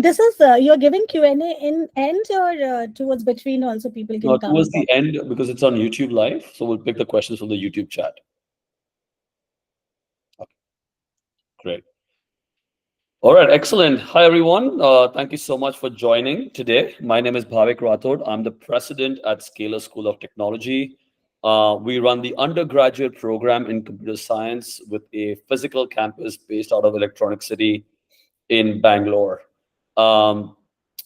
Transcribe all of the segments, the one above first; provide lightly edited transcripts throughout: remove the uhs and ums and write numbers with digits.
This is you're giving Q&A in end or towards between also people can Towards come. the end, because it's on YouTube Live, so we'll pick the questions from the YouTube chat. Okay, great. All right, excellent. Hi, everyone. Thank you so much for joining today. My name is Bhavik Rathod. I'm the president at Scalar School of Technology. We run the undergraduate program in computer science with a physical campus based out of Electronic City in Bangalore. Um,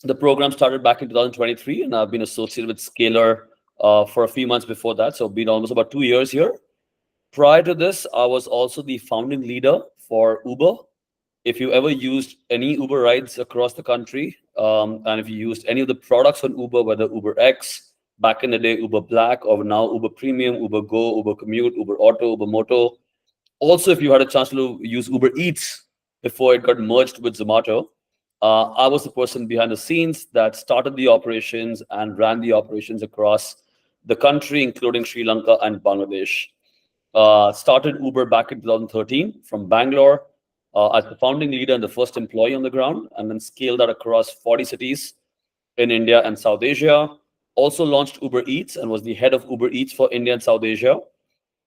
the program started back in 2023, and I've been associated with Scalar for a few months before that. So, been almost about 2 years here. Prior to this, I was also the founding leader for Uber. If you ever used any Uber rides across the country, and if you used any of the products on Uber, whether Uber X, back in the day, Uber Black, or now Uber Premium, Uber Go, Uber Commute, Uber Auto, Uber Moto. Also, if you had a chance to use Uber Eats before it got merged with Zomato, I was the person behind the scenes that started the operations and ran the operations across the country, including Sri Lanka and Bangladesh. Started Uber back in 2013 from Bangalore as the founding leader and the first employee on the ground, and then scaled that across 40 cities in India and South Asia. Also launched Uber Eats and was the head of Uber Eats for India and South Asia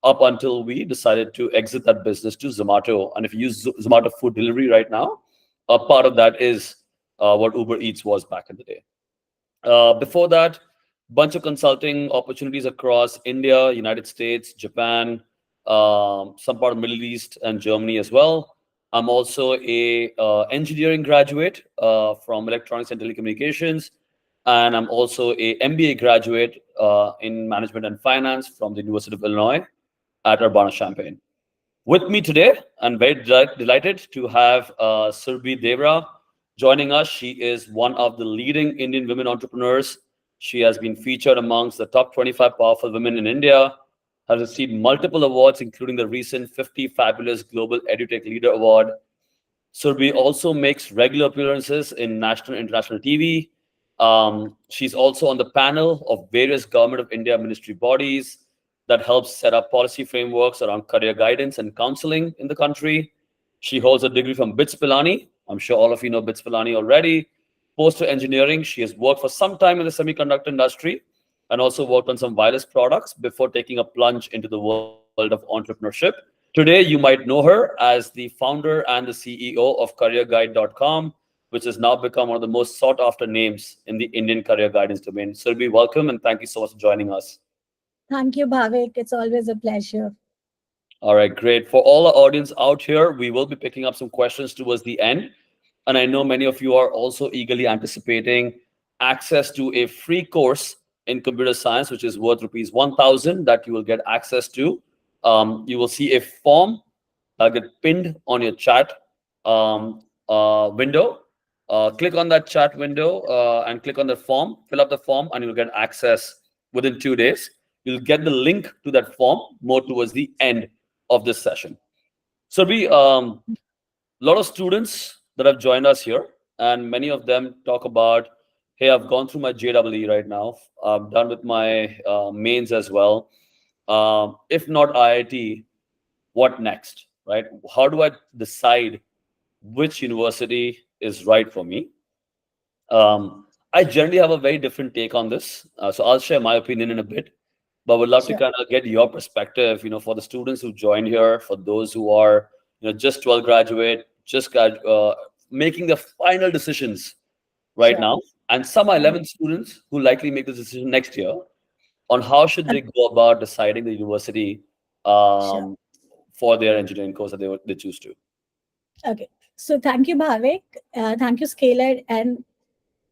up until we decided to exit that business to Zomato. And if you use Zomato food delivery right now, a part of that is what Uber Eats was back in the day. Before that, bunch of consulting opportunities across India, United States, Japan, some part of Middle East and Germany as well. I'm also a engineering graduate from electronics and telecommunications, and I'm also a MBA graduate in management and finance from the University of Illinois at Urbana-Champaign. With me today, I'm very delighted to have Surabhi Dewra joining us. She is one of the leading Indian women entrepreneurs. She has been featured amongst the top 25 powerful women in India, has received multiple awards, including the recent 50 Fabulous Global EduTech Leader Award. Surabhi also makes regular appearances in national and international TV. She's also on the panel of various Government of India ministry bodies that helps set up policy frameworks around career guidance and counseling in the country. She holds a degree from BITS Pilani. I'm sure all of you know BITS Pilani already. Post engineering, she has worked for some time in the semiconductor industry and also worked on some wireless products before taking a plunge into the world of entrepreneurship. Today, you might know her as the founder and the CEO of CareerGuide.com, which has now become one of the most sought after names in the Indian career guidance domain. Surabhi, welcome and thank you so much for joining us. Thank you, Bhavik. It's always a pleasure. All right, great. For all our audience out here, we will be picking up some questions towards the end. And I know many of you are also eagerly anticipating access to a free course in computer science, which is worth rupees 1,000 that you will get access to. You will see a form get pinned on your chat window. Click on that chat window and click on the form, fill up the form, and you'll get access within 2 days. You'll get the link to that form more towards the end of this session. So we a lot of students that have joined us here, and many of them talk about, hey, I've gone through my JEE right now. I'm done with my mains as well. If not IIT, what next, right? How do I decide which university is right for me? I generally have a very different take on this. So I'll share my opinion in a bit, but would love to Sure. kind of get your perspective, for the students who joined here, for those who are, just 12 graduate, making the final decisions right Sure. now, and some are Yeah. 11 students who likely make the decision next year on how should they go about deciding the university Sure. um, for their engineering course that they choose to. Okay. So thank you, Bhavik. Thank you, Scalar, and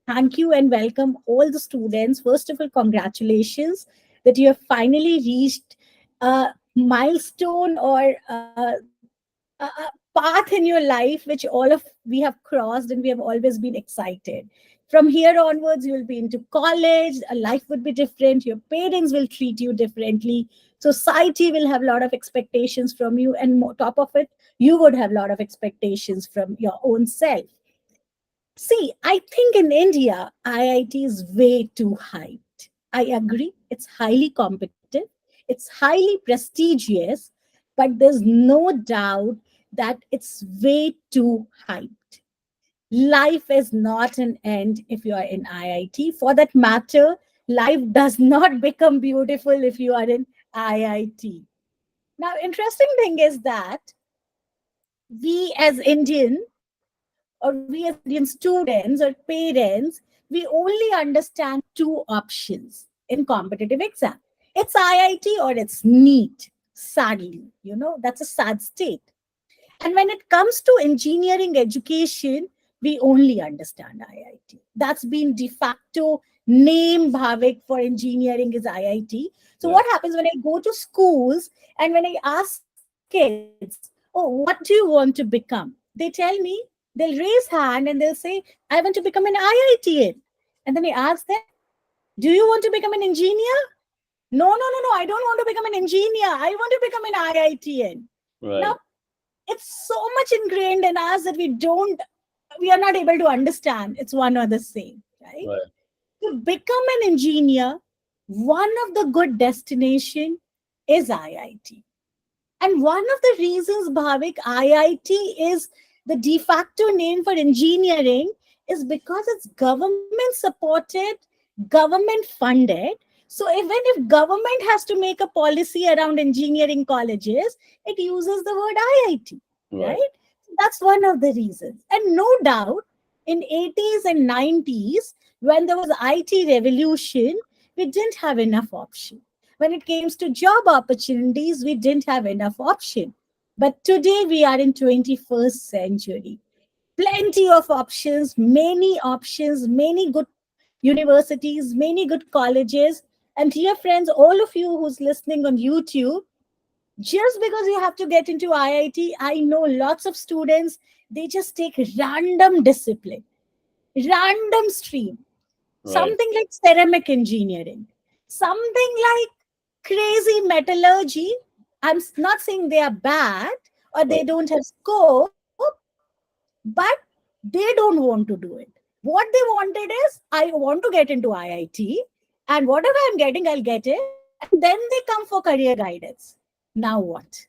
thank you and welcome all the students. First of all, congratulations that you have finally reached a milestone or a path in your life which all of we have crossed and we have always been excited. From here onwards, you will be into college, a life would be different, your parents will treat you differently, society will have a lot of expectations from you, and top of it, you would have a lot of expectations from your own self. See, I think in India, IIT is way too hyped. I agree, it's highly competitive, it's highly prestigious, but there's no doubt that it's way too hyped. Life is not an end if you are in IIT. For that matter, life does not become beautiful if you are in IIT. Now, interesting thing is that we as Indian or we as Indian students or parents, we only understand two options in competitive exam. It's IIT or it's NEET. Sadly, that's a sad state. And when it comes to engineering education, we only understand IIT. That's been de facto name, Bhavik, for engineering is IIT. So Yeah. what happens when I go to schools and when I ask kids, oh, what do you want to become? They tell me, they'll raise hand and they'll say, I want to become an IITian. And then I ask them, do you want to become an engineer? No, no, no, no. I don't want to become an engineer. I want to become an IITian. Now, Right. it's so much ingrained in us that we are not able to understand it's one or the same, right? Right. To become an engineer, one of the good destination is IIT. And one of the reasons, Bhavik, IIT is the de facto name for engineering is because it's government supported, government funded. So even if government has to make a policy around engineering colleges, it uses the word IIT, Right. right? That's one of the reasons. And no doubt, in 80s and 90s, when there was IT revolution, we didn't have enough option. When it came to job opportunities, we didn't have enough option. But today we are in 21st century. Plenty of options, many good universities, many good colleges. And dear friends, all of you who's listening on YouTube, just because you have to get into IIT, I know lots of students, they just take random discipline, random stream, Right. something like ceramic engineering, something like crazy metallurgy. Not saying they are bad or they Right. don't have scope, but they don't want to do it. What they wanted is, I want to get into IIT, and whatever I'm getting, I'll get it. And then they come for career guidance. Now what?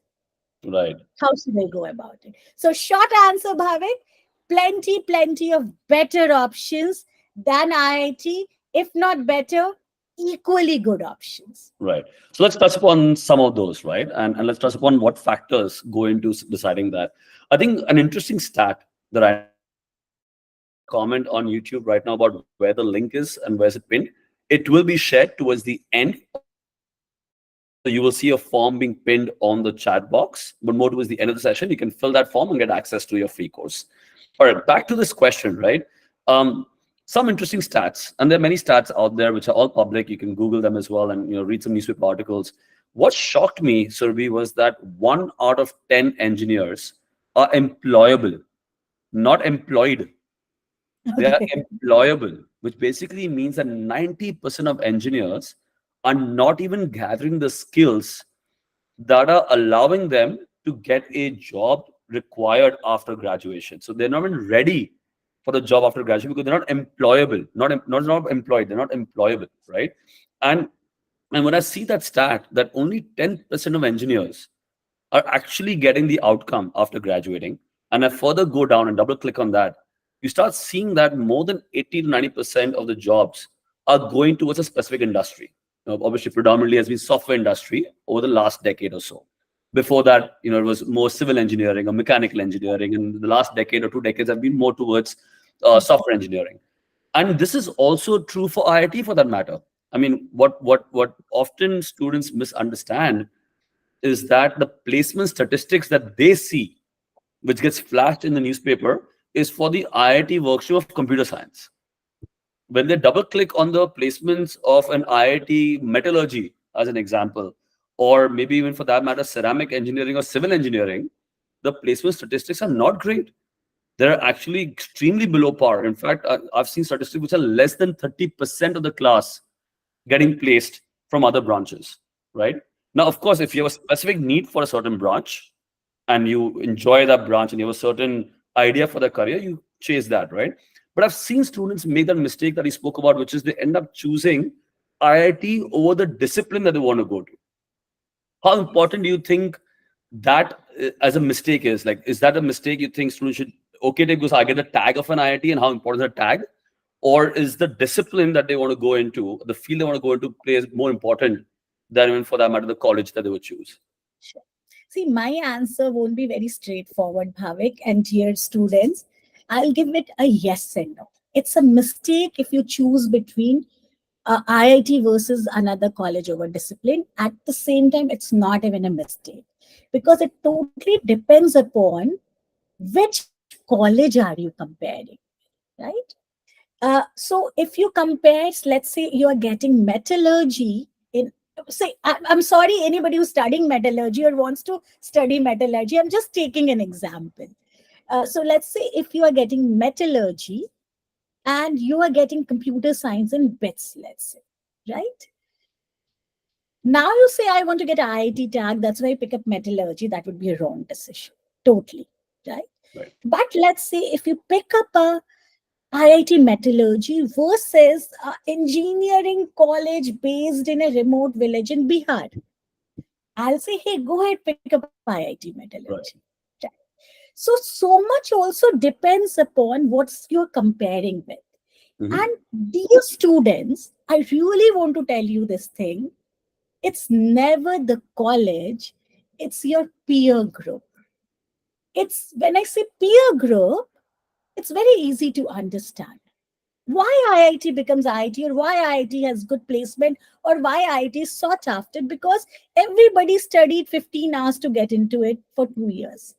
Right. How should I go about it? So, short answer, Bhavik, plenty of better options than IIT, if not better, equally good options. Right. So let's touch upon some of those, right? And let's touch upon what factors go into deciding that. I think an interesting stat that I know, and if you see the comment on YouTube right now about where the link is and where's it pinned, it will be shared towards the end of the session. So you will see a form being pinned on the chat box, but more towards the end of the session, you can fill that form and get access to your free course. All right, back to this question, right? Um, some interesting stats, and there are many stats out there which are all public. You can Google them as well, and read some newspaper articles. What shocked me, Surabhi, was that 1 out of 10 engineers are employable, not employed. They are Okay. employable, which basically means that 90% of engineers are not even gathering the skills that are allowing them to get a job required after graduation. So they're not even ready for the job after graduation because they're not employable, not employed. They're not employable, right? And and when I see that stat that only 10% of engineers are actually getting the outcome after graduating, and I further go down and double click on that, you start seeing that more than 80 to 90% of the jobs are going towards a specific industry. Obviously, predominantly has been software industry over the last decade or so. Before that, it was more civil engineering or mechanical engineering, and the last decade or 2 decades have been more towards software engineering. And this is also true for IIT for that matter. I mean, what often students misunderstand is that the placement statistics that they see, which gets flashed in the newspaper, is for the IIT workstream of computer science. When they double click on the placements of an IIT metallurgy, as an example, or maybe even for that matter, ceramic engineering or civil engineering, the placement statistics are not great. They're actually extremely below par. In fact, I've seen statistics which are less than 30% of the class getting placed from other branches, right? Now, of course, if you have a specific need for a certain branch and you enjoy that branch and you have a certain idea for the career, you chase that, right? But I've seen students make that mistake that he spoke about, which is they end up choosing IIT over the discipline that they want to go to. How important do you think that as a mistake is? Like, is that a mistake you think students should okay take because I get the tag of an IIT and how important is the tag, or is the discipline that they want to go into, the field they want to go into, plays more important than even for that matter the college that they would choose? Sure. See, my answer won't be very straightforward, Bhavik and dear students. I'll give it a yes and no. It's a mistake if you choose between IIT versus another college over discipline. At the same time, it's not even a mistake because it totally depends upon which college are you comparing, right? So if you compare, let's say you are getting metallurgy in, say, I'm sorry, anybody who's studying metallurgy or wants to study metallurgy, I'm just taking an example. So let's say if you are getting metallurgy and you are getting computer science in bits, let's say, right? Now you say, I want to get IIT tag, that's why I pick up metallurgy. That would be a wrong decision. Totally, right? Right. But let's say if you pick up a IIT Metallurgy versus engineering college based in a remote village in Bihar, I'll say, hey, go ahead, pick up IIT Metallurgy. Right. Right. So much also depends upon what's you're comparing with. Mhm. And dear students, I really want to tell you this thing. It's never the college, it's your peer group. It's when I say peer group, it's very easy to understand why IIT becomes IIT or why IIT has good placement or why IIT is sought after, because everybody studied 15 hours to get into it for 2 years.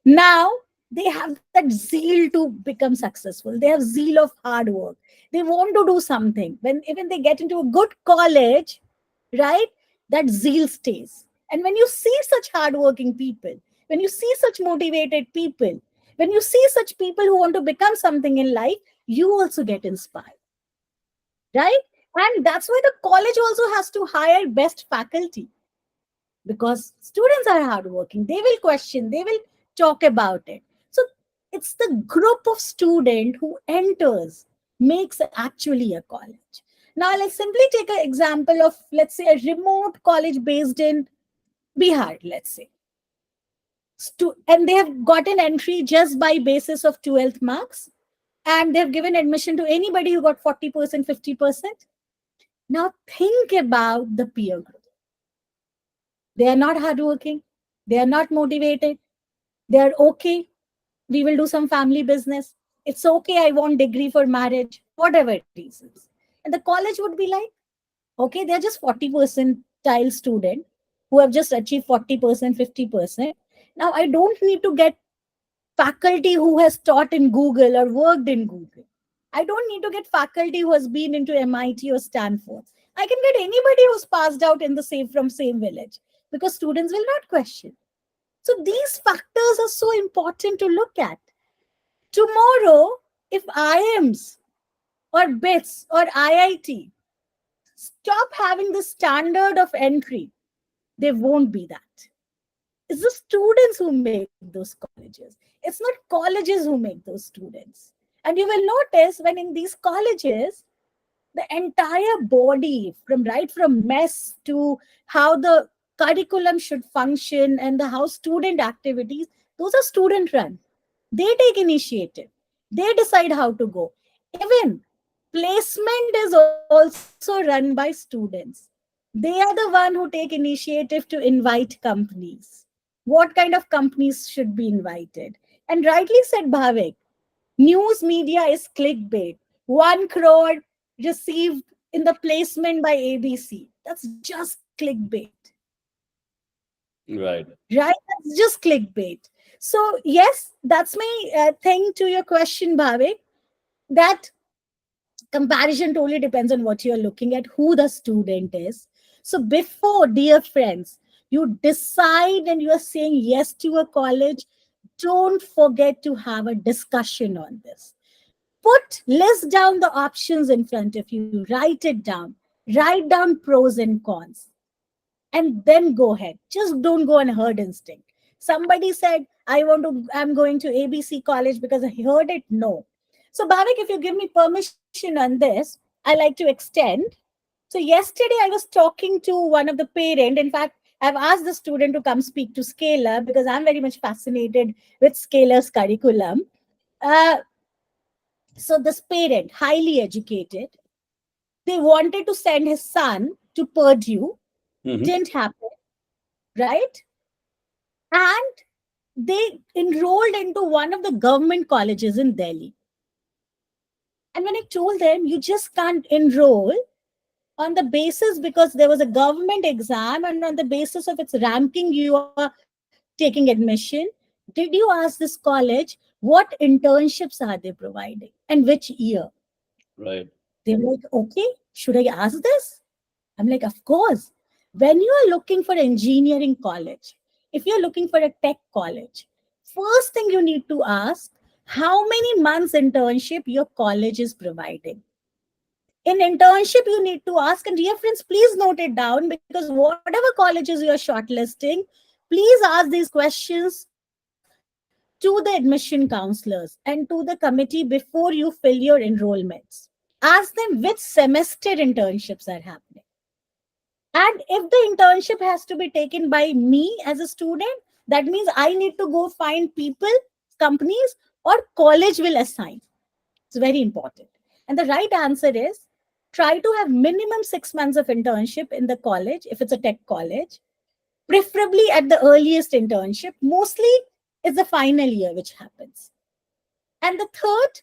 Now they have that zeal to become successful. They have zeal of hard work. They want to do something. When even they get into a good college, right, that zeal stays. And when you see such hardworking people, when you see such motivated people, when you see such people who want to become something in life, you also get inspired, right? And that's why the college also has to hire best faculty, because students are hardworking. They will question, they will talk about it. So it's the group of student who enters makes actually a college. Now let's simply take an example of, let's say, a remote college based in Bihar, let's say. And they have gotten entry just by basis of 12th marks, and they've given admission to anybody who got 40%, 50%. Now think about the peer group. They are not hardworking. They are not motivated. They are okay. We will do some family business. It's okay. I want degree for marriage, whatever reasons. And the college would be like, okay, they're just 40 percentile student who have just achieved 40%, 50%. Now I don't need to get faculty who has taught in Google or worked in Google. I don't need to get faculty who has been into MIT or Stanford. I can get anybody who's passed out in the same village, because students will not question. So these factors are so important to look at. Tomorrow, if IIMs or BITS or IIT stop having the standard of entry, they won't be that. It's the students who make those colleges. It's not colleges who make those students. And you will notice when in these colleges, the entire body, from mess to how the curriculum should function and the how student activities, those are student run. They take initiative. They decide how to go. Even placement is also run by students. They are the one who take initiative to invite companies. What kind of companies should be invited? And rightly said Bhavik, news media is clickbait. 1 crore received in the placement by ABC. That's just clickbait, Right. right? That's just clickbait. So, yes, that's my thing to your question, Bhavik, that comparison totally depends on what you're looking at, who the student is. So before, dear friends, you decide and you are saying yes to a college, don't forget to have a discussion on this. List down the options in front of you, write it down, write down pros and cons, and then go ahead. Just don't go on herd instinct. Somebody said, I'm going to ABC college because I heard it. No. So, Bhavik, if you give me permission on this, I like to extend. So, yesterday I was talking to one of the parent. In fact, I've asked the student to come speak to Scalar because I'm very much fascinated with Scalar's curriculum. Uh, so this parent, highly educated, they wanted to send his son to Purdue, Hmm. didn't happen, right? And they enrolled into one of the government colleges in Delhi. And when I told them, you just can't enroll on the basis because there was a government exam and on the basis of its ranking, you are taking admission. Did you ask this college what internships are they providing and which year? Right. They were like, okay, should I ask this? I'm like, of course. When you are looking for engineering college, if you're looking for a tech college, first thing you need to ask how many months internship your college is providing. In internship, you need to ask, and dear friends, please note it down because whatever colleges you are shortlisting, please ask these questions to the admission counselors and to the committee before you fill your enrollments. Ask them which semester internships are happening. And if the internship has to be taken by me as a student, that means I need to go find people, companies, or college will assign. It's very important. And the right answer is try to have minimum 6 months of internship in the college if it's a tech college, preferably at the earliest internship. Mostly it's the final year which happens. And the third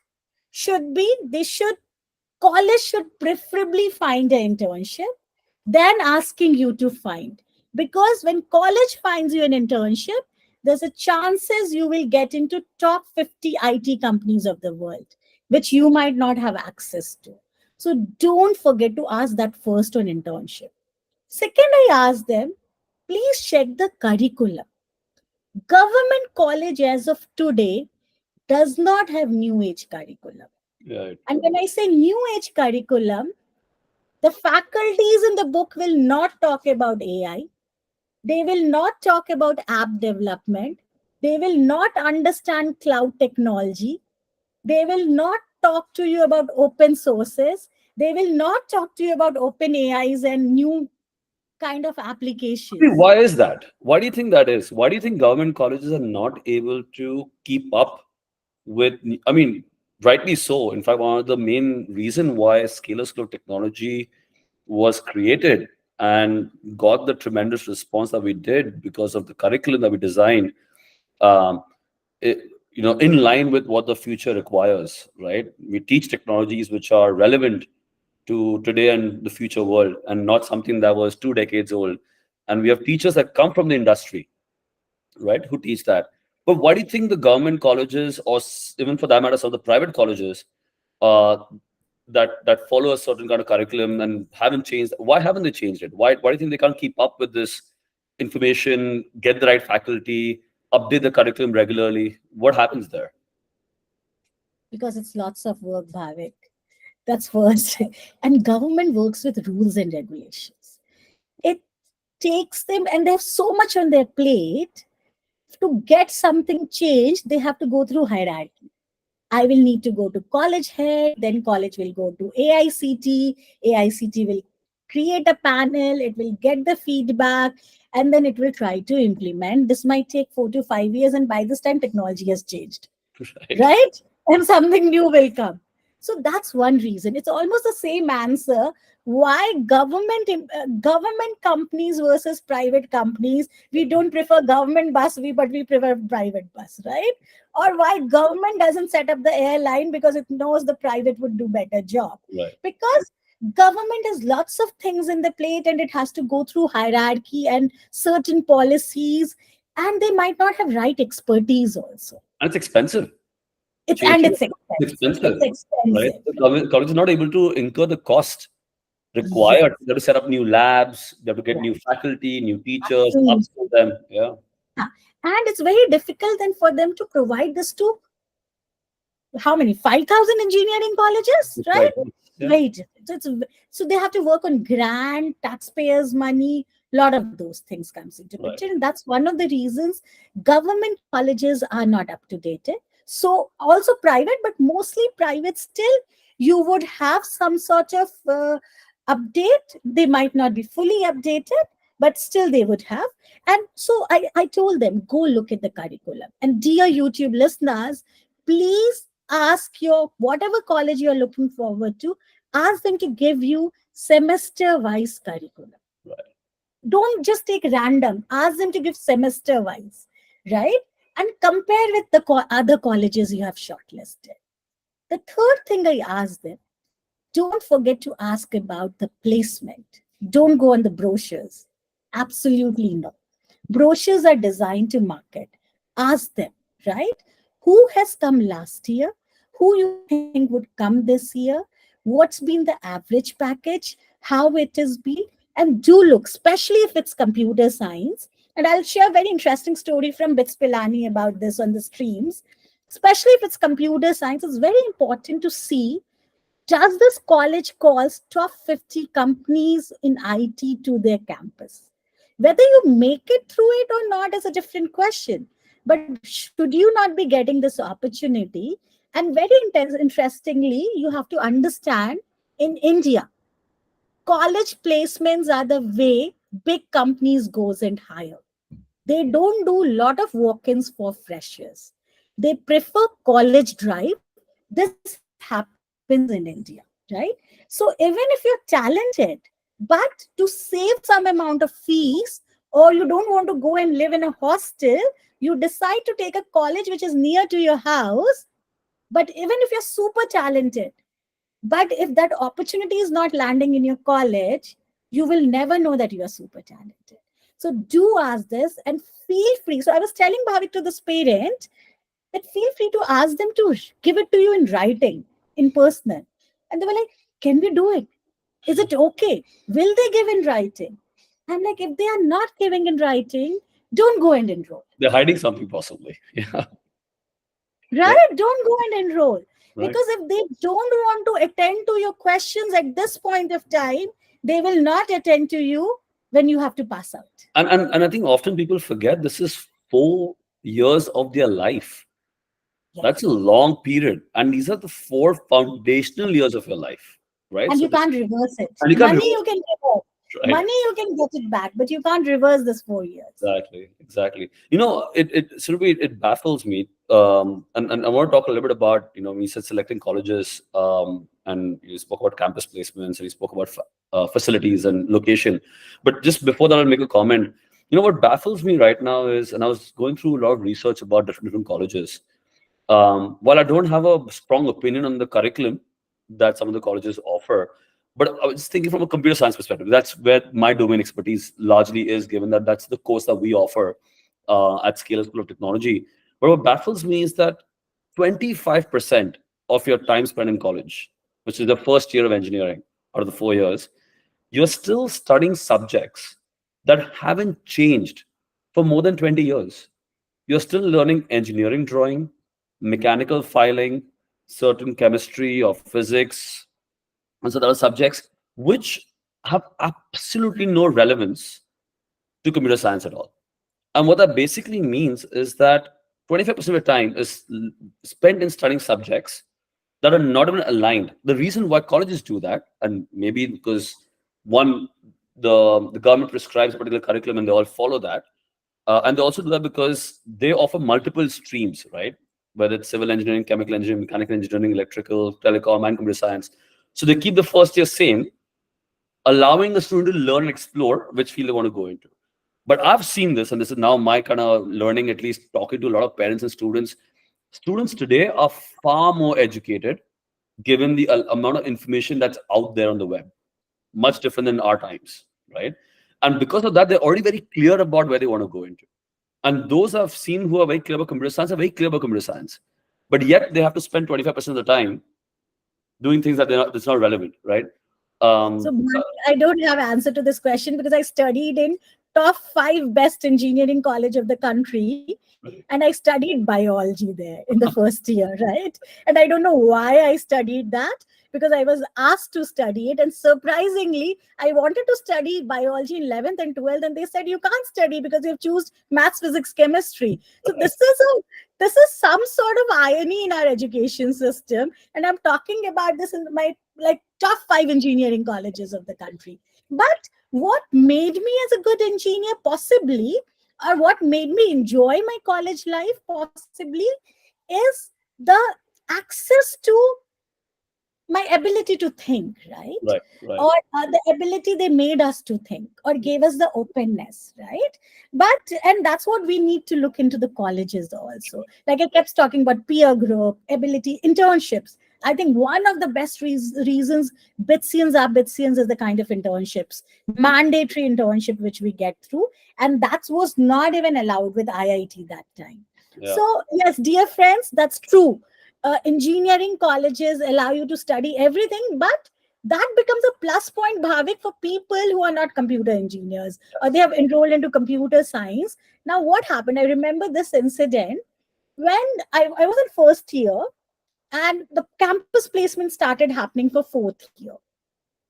should be they should college should preferably find an internship than asking you to find, because when college finds you an internship, there's a chances you will get into top 50 IT companies of the world, which you might not have access to. So don't forget to ask that first on internship. Second, I asked them, please check the curriculum. Government college as of today does not have new age curriculum. Right. And when I say new age curriculum, the faculties in the book will not talk about AI. They will not talk about app development. They will not understand cloud technology. They will not talk to you about open sources. They will not talk to you about open AIs and new kind of I mean, applications. why is that? Why do you think that is? Why do you think government colleges are not able to keep up with? I mean, rightly so. In fact, one of the main reason why Scalar School of Technology was created and got the tremendous response that we did because of the curriculum that we designed, um, it, in line with what the future requires, right? We teach technologies which are relevant to today and the future world, and not something that was 2 decades old. And we have teachers that come from the industry, right, who teach that. But why do you think the government colleges, or even for that matter, some of the private colleges, uh, that follow a certain kind of curriculum and haven't changed? Why haven't they changed it? Why do you think they can't keep up with this information, get the right faculty, update the curriculum regularly? What happens there? Because it's lots of work, Bhavik. That's first. And government works with rules and regulations. It takes them, and they have so much on their plate. To get something changed, they have to go through hierarchy. I will need to go to college head, then college will go to AICT. AICT will create a panel, it will get the feedback, and then it will try to implement. This might take 4 to 5 years, and by this time, technology has changed, Right. right? And something new will come. So that's one reason. It's almost the same answer. Why government companies versus private companies? We don't prefer government bus, but we prefer private bus, right? Or why government doesn't set up the airline because it knows the private would do better job? Right. Because government has lots of things in the plate and it has to go through hierarchy and certain policies, and they might not have right expertise also. And it's expensive. It's and Changing it's is expensive. expensive, It's right? expensive. The college is not able to incur the cost required. Yes. They have to set up new labs, they have to get Right. new faculty, new teachers, Absolutely. upskill them. Yeah, Yeah. And it's very difficult then for them to provide this to how many 5,000 engineering colleges, that's right? right. Yeah, Very different. So they have to work on grant, taxpayers' money. A lot of those things comes into right. picture, and that's one of the reasons government colleges are not up to date. So also private, but mostly private. Still, you would have some sort of update. They might not be fully updated, but still they would have. And so I told them, go look at the curriculum. And dear YouTube listeners, please ask your whatever college you're looking forward to, ask them to give you semester wise curriculum. Right. Don't just take random, ask them to give semester wise, right? And compare with the other colleges you have shortlisted. The third thing I ask them, don't forget to ask about the placement. Don't go on the brochures. Absolutely no. Brochures are designed to market. Ask them, right? Who has come last year? Who you think would come this year? What's been the average package? How it has been? And do look, especially if it's computer science. And I'll share a very interesting story from Bits Pilani about this on the streams. Especially if it's computer science, it's very important to see, does this college calls top 50 companies in IT to their campus? Whether you make it through it or not is a different question. But should you not be getting this opportunity? And very interestingly, you have to understand, in India, college placements are the way big companies goes and hire. They don't do a lot of walk-ins for freshers. They prefer college drive. This happens in India, right? So even if you're talented, but to save some amount of fees, or you don't want to go and live in a hostel, you decide to take a college which is near to your house. But even if you're super talented, but if that opportunity is not landing in your college, you will never know that you are super talented. So do ask this and feel free. So I was telling Bhavik, to this parent, that feel free to ask them to give it to you in writing, in personal. And they were like, can we do it? Is it okay? Will they give in writing? I'm like, if they are not giving in writing, don't go and enroll. They're hiding something possibly. Yeah. Right? Right. Don't go and enroll. Right. Because if they don't want to attend to your questions at this point of time, they will not attend to you when you have to pass out. And I think often people forget this is 4 years of their life. Yes. That's a long period. And these are the 4 foundational years of your life. Right. And So you can't reverse it. and you can't Money reverse you can reverse. it, right? Money you can get it back, but you can't reverse this 4 years. Exactly, exactly. It sort of it baffles me. And I want to talk a little bit about, when you said selecting colleges, and you spoke about campus placements, and you spoke about facilities and location. But just before that, I'll make a comment. What baffles me right now is, and I was going through a lot of research about different colleges. While I don't have a strong opinion on the curriculum that some of the colleges offer, but I was thinking from a computer science perspective. That's where my domain expertise largely is, given that that's the course that we offer at Scalar School of Technology. But what baffles me is that 25% of your time spent in college, which is the first year of engineering out of the 4 years, you're still studying subjects that haven't changed for more than 20 years. You're still learning engineering drawing, mechanical filing, certain chemistry or physics, and so there are subjects which have absolutely no relevance to computer science at all. And what that basically means is that 25% of your time is spent in studying subjects that are not even aligned. The reason why colleges do that, and maybe because one, the government prescribes a particular curriculum and they all follow that, and they also do that because they offer multiple streams, right? Whether it's civil engineering, chemical engineering, mechanical engineering, electrical, telecom, and computer science. So they keep the first year same, allowing the student to learn and explore which field they want to go into. But I've seen this, and this is now my kind of learning, at least talking to a lot of parents and students. Students today are far more educated given the amount of information that's out there on the web, much different than our times, right? And because of that, they're already very clear about where they want to go into. And those I've seen who are very clear about computer science are very clear about computer science. But yet they have to spend 25% of the time doing things that's not relevant, right? So Um, I don't have answer to this question because I studied in top 5 best engineering college of the country, and I studied biology there in the first year, right? And I don't know why I studied that, because I was asked to study it, and surprisingly I wanted to study biology in 11th and 12th, and they said you can't study because you've chosen maths, physics, chemistry. So this is some sort of irony in our education system, and I'm talking about this in my like top 5 engineering colleges of the country. But what made me as a good engineer, possibly, or what made me enjoy my college life, possibly, is the access to my ability to think, right? Right, right. Or the ability they made us to think or gave us the openness, right? But, and that's what we need to look into the colleges also. Like I kept talking about peer group, ability, internships. I think one of the best reasons Bitsians are Bitsians is the kind of internships, mandatory internship which we get through. And that was not even allowed with IIT that time. Yeah. So, yes, dear friends, that's true. Engineering colleges allow you to study everything, but that becomes a plus point, Bhavik, for people who are not computer engineers or they have enrolled into computer science. Now, what happened? I remember this incident when I was in first year and the campus placement started happening for fourth year.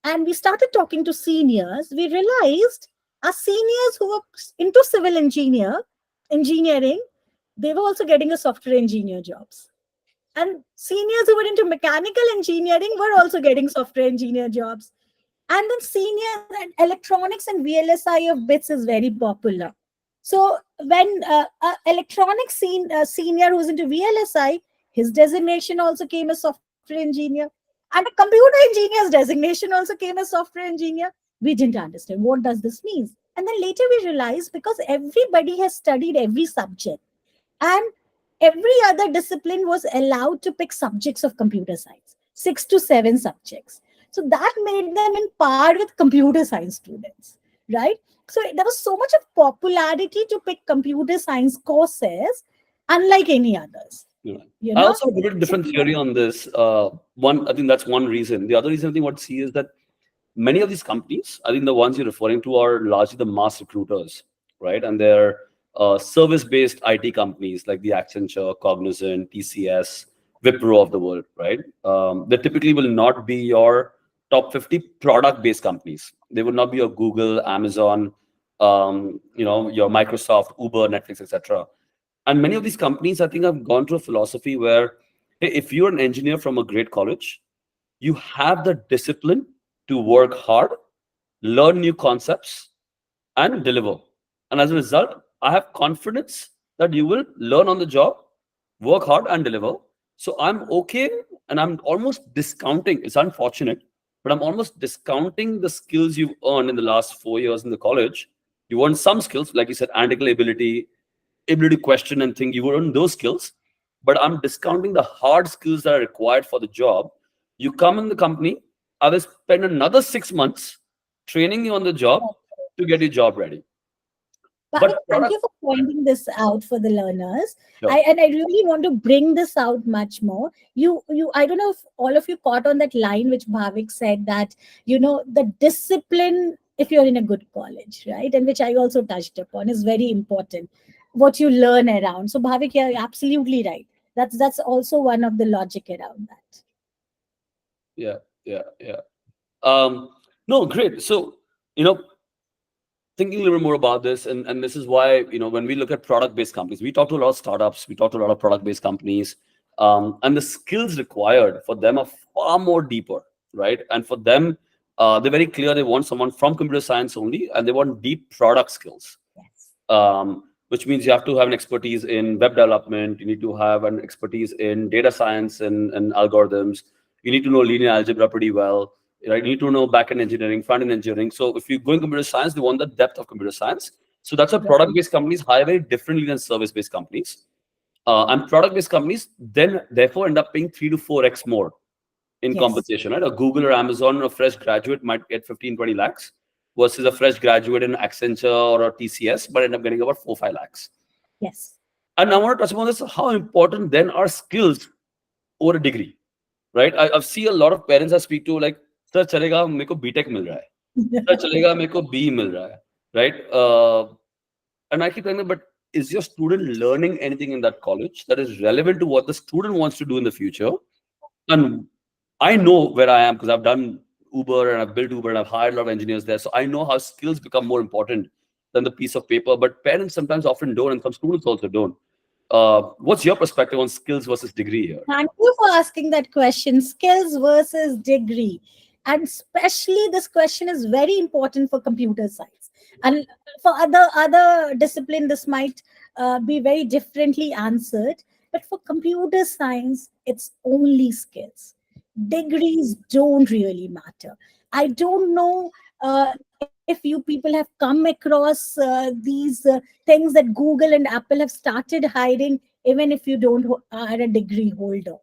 And we started talking to seniors. We realized our seniors who were into civil engineering, they were also getting a software engineer jobs, and seniors who were into mechanical engineering were also getting software engineer jobs. And then senior and electronics and VLSI of bits is very popular. So when senior who's into VLSI, his designation also came as software engineer. And a computer engineer's designation also came as software engineer. We didn't understand what does this mean. And then later we realized because everybody has studied every subject, and every other discipline was allowed to pick subjects of computer science, 6 to 7 subjects. So that made them in par with computer science students, right? So there was so much of popularity to pick computer science courses, unlike any others, Yeah. you I know? also have a bit So, different theory on this. One, I think that's one reason. The other reason I think what I see is that many of these companies, I think the ones you're referring to are largely the mass recruiters, right? And they're service-based IT companies like the Accenture, Cognizant, TCS, Wipro of the world, right? They typically will not be your top 50 product-based companies. They will not be your Google, Amazon, your Microsoft, Uber, Netflix, etc. And many of these companies, I think, have gone to a philosophy where, hey, if you're an engineer from a great college, you have the discipline to work hard, learn new concepts, and deliver. And as a result, I have confidence that you will learn on the job, work hard, and deliver. So I'm okay, and I'm almost discounting. It's unfortunate, but I'm almost discounting the skills you've earned in the last 4 years in the college. You earned some skills, like you said, analytical ability to question and think. You earn those skills, but I'm discounting the hard skills that are required for the job. You come in the company, I will spend another 6 months training you on the job to get your job ready. Bhavik, But thank product, you for pointing this out for the learners. sure. I really want to bring this out much more. I don't know if all of you caught on that line which Bhavik said that, the discipline, if you're in a good college, right? And which I also touched upon, is very important. What you learn around. So Bhavik, you're absolutely right. That's also one of the logic around that. Yeah, yeah, yeah. No, great. So, you know, thinking a little bit more about this, and this is why, when we look at product-based companies, we talk to a lot of startups, we talk to a lot of product-based companies, and the skills required for them are far more deeper, right? And for them, they're very clear they want someone from computer science only, and they want deep product skills, Yes. which means you have to have an expertise in web development, you need to have an expertise in data science and algorithms, you need to know linear algebra pretty well, right? You need to know back-end engineering, front-end engineering. So if you go in computer science, they want the depth of computer science. So that's why Right. product-based companies hire very differently than service-based companies. And product-based companies then therefore end up paying 3 to 4x more in Yes. compensation, right? A Google or Amazon or a fresh graduate might get 15, 20 lakhs versus a fresh graduate in Accenture or a TCS, but end up getting about 4, 5 lakhs. Yes. And I want to touch upon this, how important then are skills over a degree, right? I've seen a lot of parents I speak to like, sir, chalega, meko BTech mil raha hai. Sir, chalega, meko B mil raha hai, right? And I keep telling them, but is your student learning anything in that college that is relevant to what the student wants to do in the future? And I know where I am because I've done Uber and I've built Uber and I've hired a lot of engineers there. So I know how skills become more important than the piece of paper. But parents sometimes often don't, and some students also don't. What's your perspective on skills versus degree here? Thank you for asking that question, skills versus degree. And especially this question is very important for computer science. And for other discipline, this might be very differently answered. But for computer science, it's only skills. Degrees don't really matter. I don't know if you people have come across these things that Google and Apple have started hiding, even if you don't are a degree holder,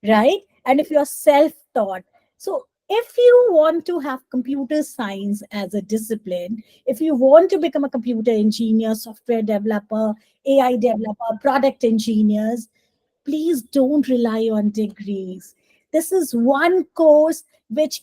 right? And if you're self-taught. So if you want to have computer science as a discipline, if you want to become a computer engineer, software developer, AI developer, product engineers, please don't rely on degrees. This is one course which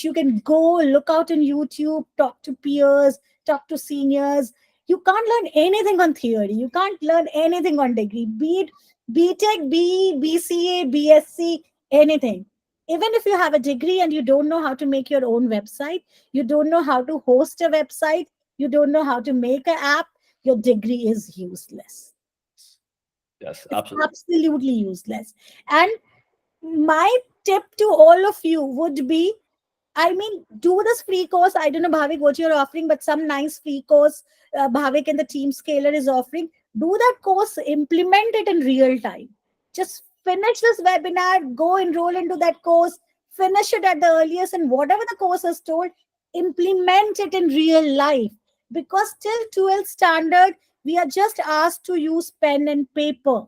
you can go look out on YouTube, talk to peers, talk to seniors. You can't learn anything on theory. You can't learn anything on degree. Be it BTech, BE, BCA, BSc, anything. Even if you have a degree and you don't know how to make your own website, you don't know how to host a website, you don't know how to make an app, your degree is useless. Yes, It's absolutely. absolutely useless. And my tip to all of you would be, I mean, do this free course. I don't know, Bhavik, what you're offering, but some nice free course Bhavik and the team Scaler is offering. Do that course, implement it in real time. Just finish this webinar, go enroll into that course, finish it at the earliest, and whatever the course is told, implement it in real life. Because till 12th standard, we are just asked to use pen and paper.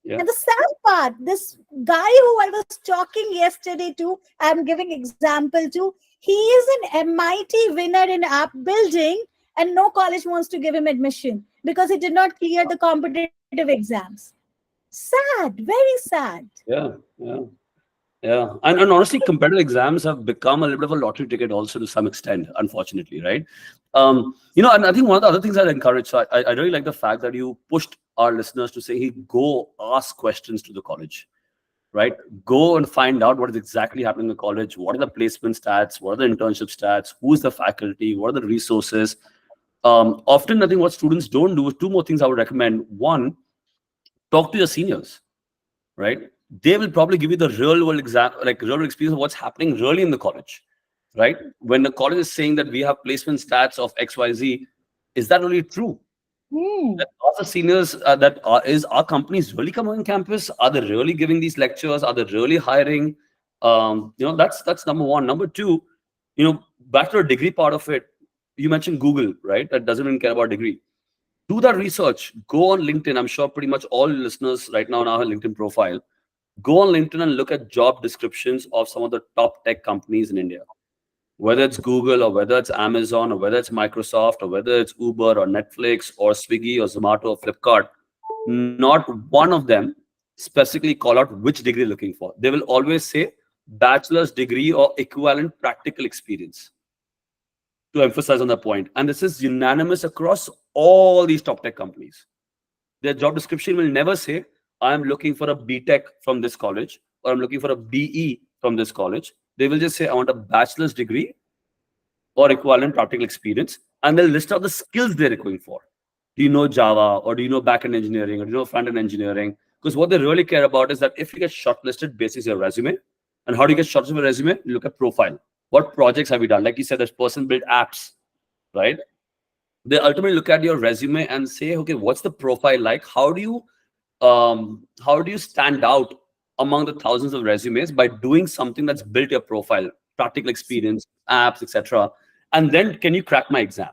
Yeah. And the sad part, this guy who I was talking yesterday to, I'm giving example to, he is an MIT winner in app building, and no college wants to give him admission because he did not clear the competitive exams. Sad, very sad. Yeah. Yeah. Yeah, and honestly, competitive exams have become a little bit of a lottery ticket also to some extent, unfortunately, right? And I think one of the other things I'd encourage, so I really like the fact that you pushed our listeners to say, hey, go ask questions to the college, right? Go and find out what is exactly happening in the college. What are the placement stats? What are the internship stats? Who's the faculty? What are the resources? Often, I think what students don't do is two more things I would recommend. One, talk to your seniors, right? They will probably give you the real world exam, like real world experience of what's happening really in the college, right? When the college is saying that we have placement stats of XYZ, is that really true? Hmm. Are the seniors is our companies really coming on campus? Are they really giving these lectures? Are they really hiring? That's number one. Number two, back to the degree part of it, you mentioned Google, right? That doesn't even care about degree. Do that research. Go on LinkedIn. I'm sure pretty much all listeners right now have a LinkedIn profile. Go on LinkedIn and look at job descriptions of some of the top tech companies in India, whether it's Google or whether it's Amazon or whether it's Microsoft or whether it's Uber or Netflix or Swiggy or Zomato or Flipkart. Not one of them specifically call out which degree they're looking for. They will always say bachelor's degree or equivalent practical experience to emphasize on that point. And this is unanimous across all these top tech companies. Their job description will never say, I'm looking for a BTech from this college or I'm looking for a BE from this college. They will just say, I want a bachelor's degree or equivalent practical experience. And they'll list out the skills they're looking for. Do you know Java or do you know backend engineering or do you know front-end engineering? Because what they really care about is that if you get shortlisted basis your resume, and how do you get shortlisted with resume? You look at profile. What projects have you done? Like you said, this person built apps, right? They ultimately look at your resume and say, okay, what's the profile like? How do you stand out among the thousands of resumes by doing something that's built your profile, practical experience, apps, etc. And then can you crack my exam?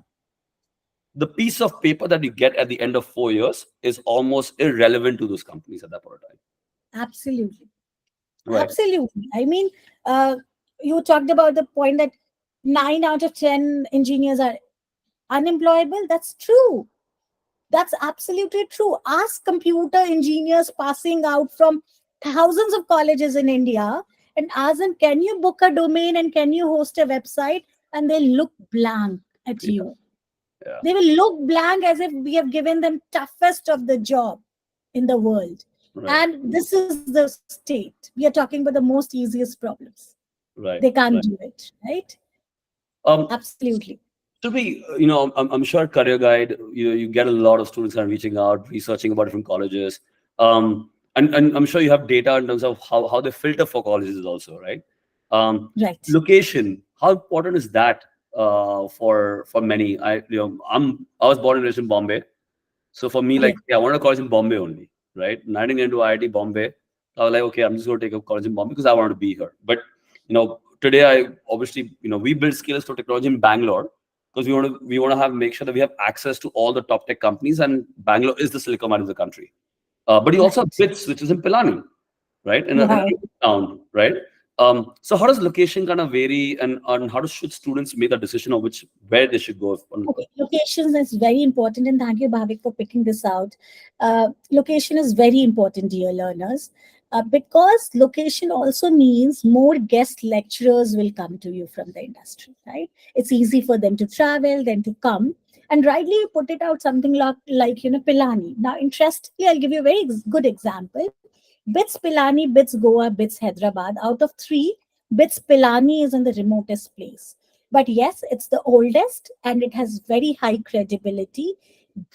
The piece of paper that you get at the end of 4 years is almost irrelevant to those companies at that point of time. Absolutely. Right. Absolutely. I mean, uh, you talked about the point that 9 out of 10 engineers are unemployable. That's true. That's absolutely true. Ask computer engineers passing out from thousands of colleges in India and ask them, can you book a domain and can you host a website? And they look blank at Yeah. you. Yeah. They will look blank as if we have given them toughest of the job in the world. Right. And this is the state. We are talking about the most easiest problems. They Right. can't do Right. it, right? Um, Absolutely. To be, I'm sure at CareerGuide, you get a lot of students that are reaching out, researching about different colleges. And I'm sure you have data in terms of how they filter for colleges also, right? Right. Location, how important is that for many? I was born and raised in Bombay. So for me, Yeah. like, yeah, I wanted a college in Bombay only. right? Landing into IIT Bombay, I was like, okay, I'm just going to take a college in Bombay because I wanted to be here. But today I obviously, we build scalers for technology in Bangalore because we want to have make sure that we have access to all the top tech companies, and Bangalore is the Silicon Valley of the country. But you also have Right. BITS, which is in Pilani, right? In a Right. town, right? So how does location kind of vary, and how should students make a decision of where they should go? Okay, locations is very important, and thank you, Bhavik, for picking this out. Location is very important, dear learners, because location also means more guest lecturers will come to you from the industry, right? It's easy for them to travel, then to come. And rightly, you put it out something like Pilani. Now, interestingly, I'll give you a very good example. BITS Pilani, BITS Goa, BITS Hyderabad. Out of three, BITS Pilani is in the remotest place. But yes, it's the oldest and it has very high credibility.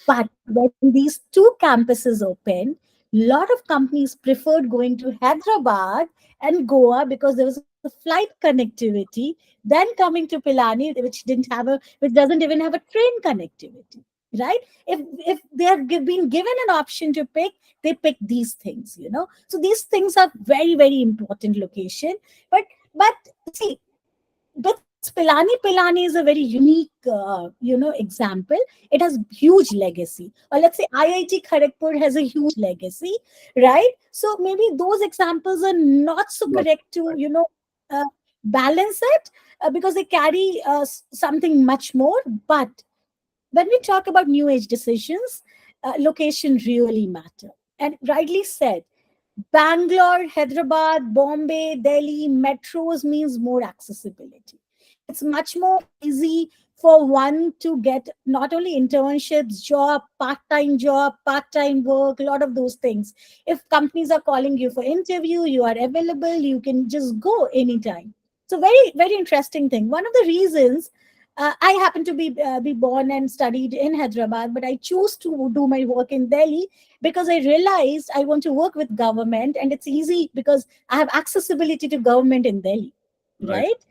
But when these two campuses opened, a lot of companies preferred going to Hyderabad and Goa because there was a flight connectivity, then coming to Pilani, which doesn't even have a train connectivity. Right? If they are being given an option to pick, they pick these things. So these things are very, very important location. But see, Pilani is a very unique, example. It has huge legacy. Or let's say IIT Kharagpur has a huge legacy, right? So maybe those examples are not so Right, correct to, uh, balance it because they carry something much more. But when we talk about new age decisions, location really matter. And rightly said, Bangalore, Hyderabad, Bombay, Delhi, metros means more accessibility. It's much more easy for one to get not only internships, part-time work, a lot of those things. If companies are calling you for interview, you are available, you can just go anytime. So very, very interesting thing. One of the reasons I happen to be born and studied in Hyderabad, but I choose to do my work in Delhi because I realized I want to work with government, and it's easy because I have accessibility to government in Delhi, right, right?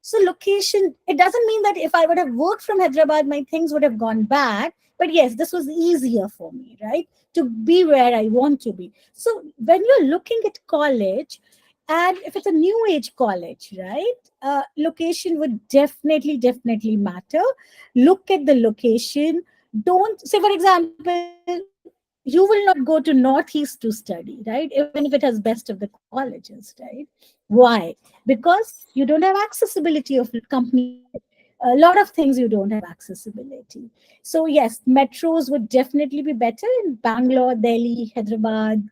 So location, it doesn't mean that if I would have worked from Hyderabad, my things would have gone bad. But yes, this was easier for me, right? To be where I want to be. So when you're looking at college, and if it's a new age college, right? Location would definitely, definitely matter. Look at the location. Don't say, for example, you will not go to Northeast to study, right? Even if it has best of the colleges, right? Why? Because you don't have accessibility of companies there. A lot of things you don't have accessibility. So yes, metros would definitely be better in Bangalore, Delhi, Hyderabad.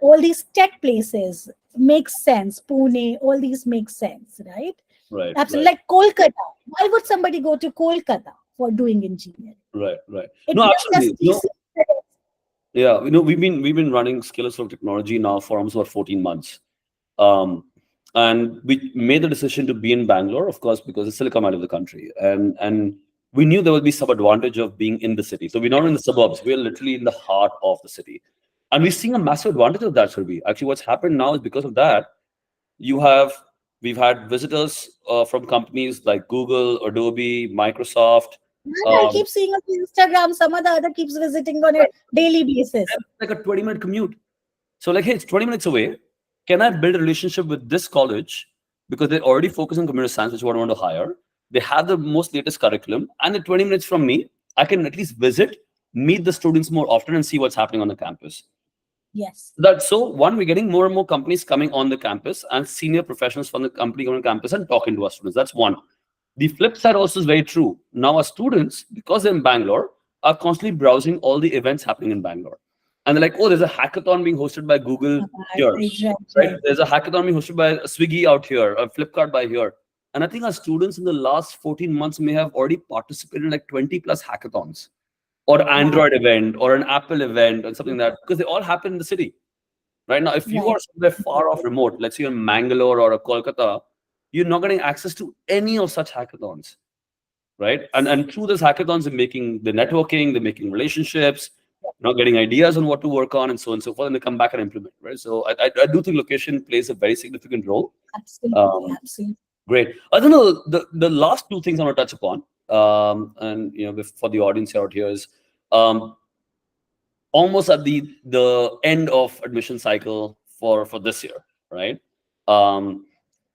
All these tech places makes sense. Pune, all these make sense, right? right, Absolutely. right, Like Kolkata. Why would somebody go to Kolkata for doing engineering? right, right. It No, gives us absolutely. these. Yeah, we've been running scalers for technology now for almost about 14 months. Um, and we made the decision to be in Bangalore, of course, because it's Silicon Valley of the country, and we knew there would be some advantage of being in the city. So we're not in the suburbs; we're literally in the heart of the city, and we're seeing a massive advantage of that, Surabhi. Actually, what's happened now is because of that, you have we've had visitors from companies like Google, Adobe, Microsoft. And I Um, keep seeing on Instagram, some other keeps visiting on a daily basis. like a 20-minute commute. So, like, hey, it's 20 minutes away. Can I build a relationship with this college because they already focus on computer science, which is what I want to hire? They have the most latest curriculum, and in 20 minutes from me, I can at least visit, meet the students more often, and see what's happening on the campus. Yes. So one, we're getting more and more companies coming on the campus and senior professionals from the company on the campus and talking to our students. That's one. The flip side also is very true. Now our students, because they're in Bangalore, are constantly browsing all the events happening in Bangalore. And they're like, oh, there's a hackathon being hosted by Google here, right? Exactly. There's a hackathon being hosted by Swiggy out here, or Flipkart by here. And I think our students in the last 14 months may have already participated in like 20 plus hackathons or Wow. Android event or an Apple event or something like that, because they all happen in the city. Right now, if you Right. are somewhere far off remote, let's say in Mangalore or a Kolkata, you're not getting access to any of such hackathons, right? And through those hackathons, they're making the networking, they're making relationships, getting ideas on what to work on, and so on and so forth, and they come back and implement, right? So I do think location plays a very significant role. Absolutely. Um, Absolutely. Great. I don't know the last two things I want to touch upon, and for the audience out here is, um, almost at the end of admission cycle for this year, right? Um,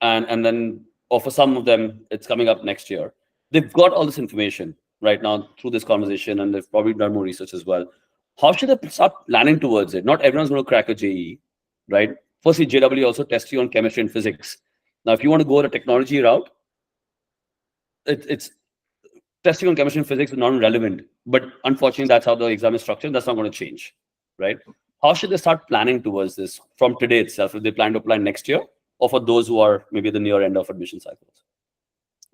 and then, or for some of them, it's coming up next year. They've got all this information right now through this conversation, and they've probably done more research as well. How should they start planning towards it? Not everyone's going to crack a JEE, right? Firstly, JW also tests you on chemistry and physics. Now, if you want to go the technology route, it's testing on chemistry and physics is non-relevant. But unfortunately, that's how the exam is structured. That's not going to change, right? How should they start planning towards this from today itself if they plan to apply next year, or for those who are maybe at the near end of admission cycles?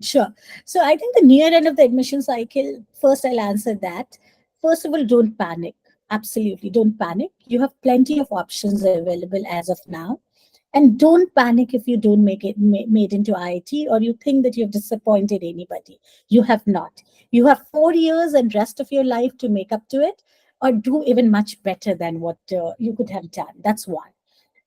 Sure. So I think the near end of the admission cycle, first I'll answer that. First of all, don't panic. Absolutely, don't panic. You have plenty of options available as of now. And don't panic if you don't make it made into IIT, or you think that you've disappointed anybody. You have not. You have 4 years and rest of your life to make up to it, or do even much better than what you could have done. That's one.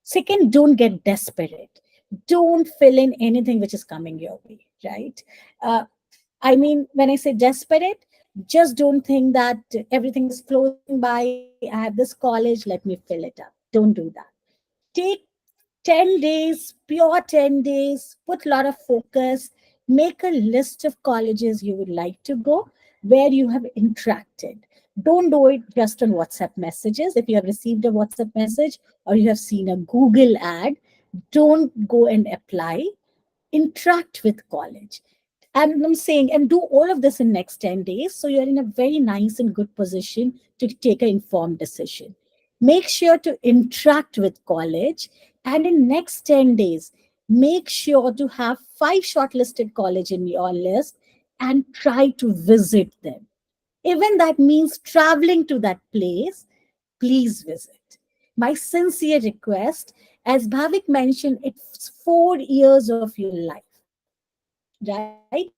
Second, don't get desperate. Don't fill in anything which is coming your way, right? Uh, I mean, when I say desperate, just don't think that everything is floating by. I have this college, let me fill it up. Don't do that. Take 10 days, pure 10 days, put a lot of focus, make a list of colleges you would like to go where you have interacted. Don't do it just on WhatsApp messages. If you have received a WhatsApp message or you have seen a Google ad, don't go and apply. Interact with college. And I'm saying, and do all of this in next 10 days. So you're in a very nice and good position to take an informed decision. Make sure to interact with college. And in next 10 days, make sure to have 5 shortlisted college in your list and try to visit them. Even that means traveling to that place, please visit. My sincere request, as Bhavik mentioned, it's 4 years of your life, right?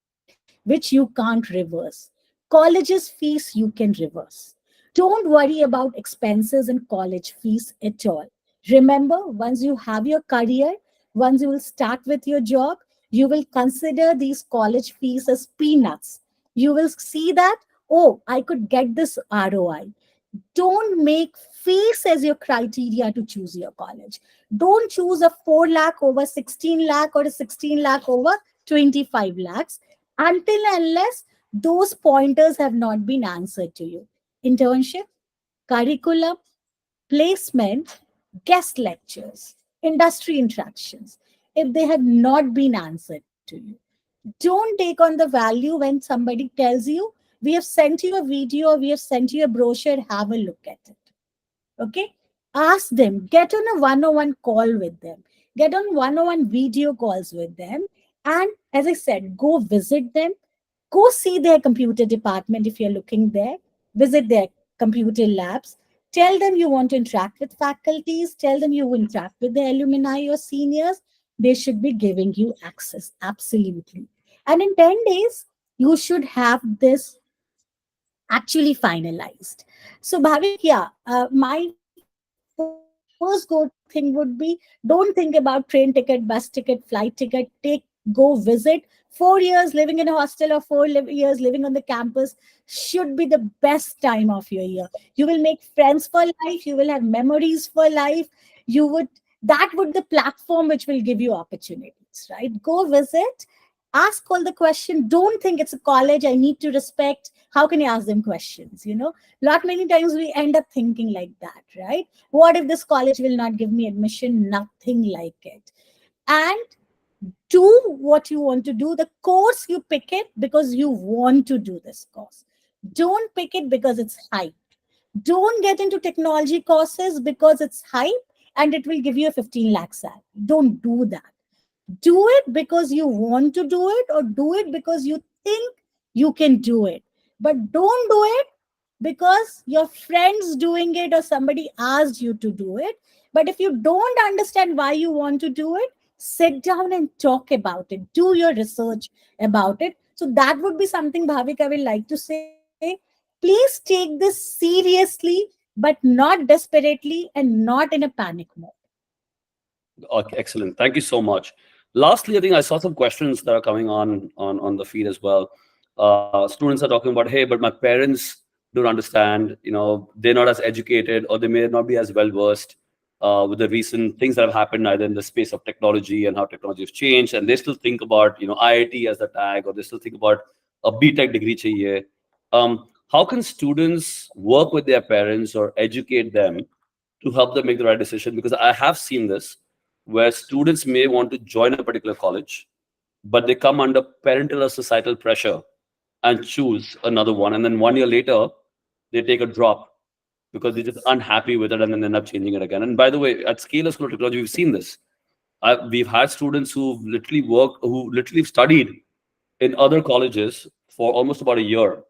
Which you can't reverse. College's fees you can reverse. Don't worry about expenses and college fees at all. Remember, once you have your career, once you will start with your job, you will consider these college fees as peanuts. You will see that, oh, I could get this ROI. Don't make fees as your criteria to choose your college. Don't choose a 4 lakh over 16 lakh or a 16 lakh over 25 lakhs until unless those pointers have not been answered to you. Internship, curriculum, placement, guest lectures, industry interactions, if they have not been answered to you. Don't take on the value when somebody tells you, we have sent you a video, we have sent you a brochure, have a look at it. Okay? Ask them, get on a one-on-one call with them, get on one-on-one video calls with them. And as I said, go visit them, go see their computer department if you're looking there, visit their computer labs, tell them you want to interact with faculties, tell them you will interact with the alumni or seniors. They should be giving you access, absolutely. And in 10 days, you should have this actually finalized. So, Bhavik, yeah, my first go thing would be don't think about train ticket, bus ticket, flight ticket. Go visit. 4 years living in a hostel or 4 years living on the campus should be the best time of your year. You will make friends for life. You will have memories for life. You would, that would the platform which will give you opportunities, right? Go visit, ask all the question. Don't think it's a college I need to respect. How can you ask them questions? Lot many times we end up thinking like that, right? What if this college will not give me admission? Nothing like it. And do what you want to do. The course, you pick it because you want to do this course. Don't pick it because it's hype. Don't get into technology courses because it's hype and it will give you a 15 lakh salary. Don't do that. Do it because you want to do it, or do it because you think you can do it. But don't do it because your friend's doing it or somebody asked you to do it. But if you don't understand why you want to do it, sit down and talk about it. Do your research about it. So that would be something, Bhavik, I would like to say. Please take this seriously, but not desperately and not in a panic mode. Okay, excellent. Thank you so much. Lastly, I think I saw some questions that are coming on the feed as well. Students are talking about, hey, but my parents don't understand. They're not as educated, or they may not be as well versed with the recent things that have happened either in the space of technology and how technology has changed, and they still think about IIT as the tag, or they still think about a BTech degree chahiye. How can students work with their parents or educate them to help them make the right decision? Because I have seen this where students may want to join a particular college, but they come under parental or societal pressure and choose another one. And then 1 year later, they take a drop because they're just unhappy with it and then end up changing it again. And by the way, at Scalar School of Technology, we've seen this. We've had students who literally studied in other colleges for almost about a year,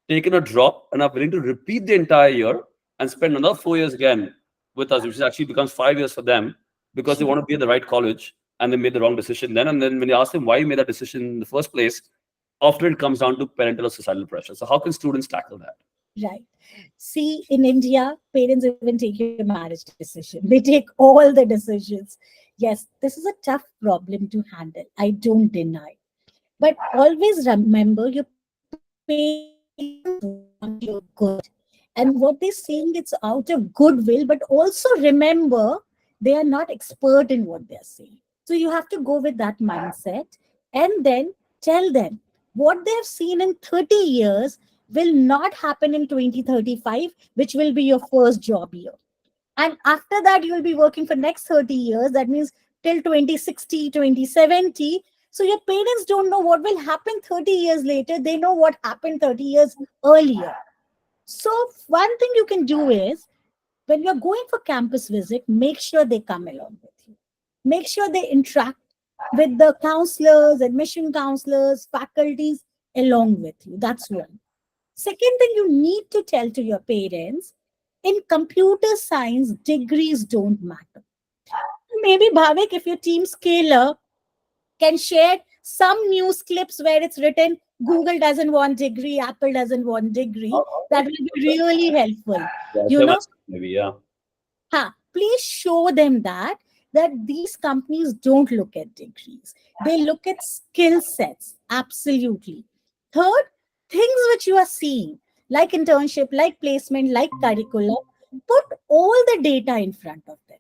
taken a drop, and are willing to repeat the entire year and spend another 4 years again with us, which actually becomes 5 years for them because they want to be at the right college and they made the wrong decision then. And then when you ask them why you made that decision in the first place, often it comes down to parental or societal pressure. So how can students tackle that? Right. See, in India, parents even take your marriage decision. They take all the decisions. Yes, this is a tough problem to handle. I don't deny. But always remember, your parents want your good. And what they're saying, it's out of goodwill, but also remember, they are not expert in what they're saying. So you have to go with that mindset and then tell them what they've seen in 30 years will not happen in 2035, which will be your first job year. And after that, you will be working for next 30 years. That means till 2060, 2070. So your parents don't know what will happen 30 years later. They know what happened 30 years earlier. So one thing you can do is, when you're going for campus visit, make sure they come along with you. Make sure they interact with the counselors, admission counselors, faculties along with you. That's one. Second thing you need to tell to your parents, in computer science, degrees don't matter. Maybe Bhavik, if your team scaler can share some news clips where it's written, Google doesn't want degree, Apple doesn't want degree, that will be really helpful. Yeah, You know, maybe, yeah. please show them that these companies don't look at degrees. They look at skill sets. Absolutely. Third, things which you are seeing, like internship, like placement, like curriculum, put all the data in front of them,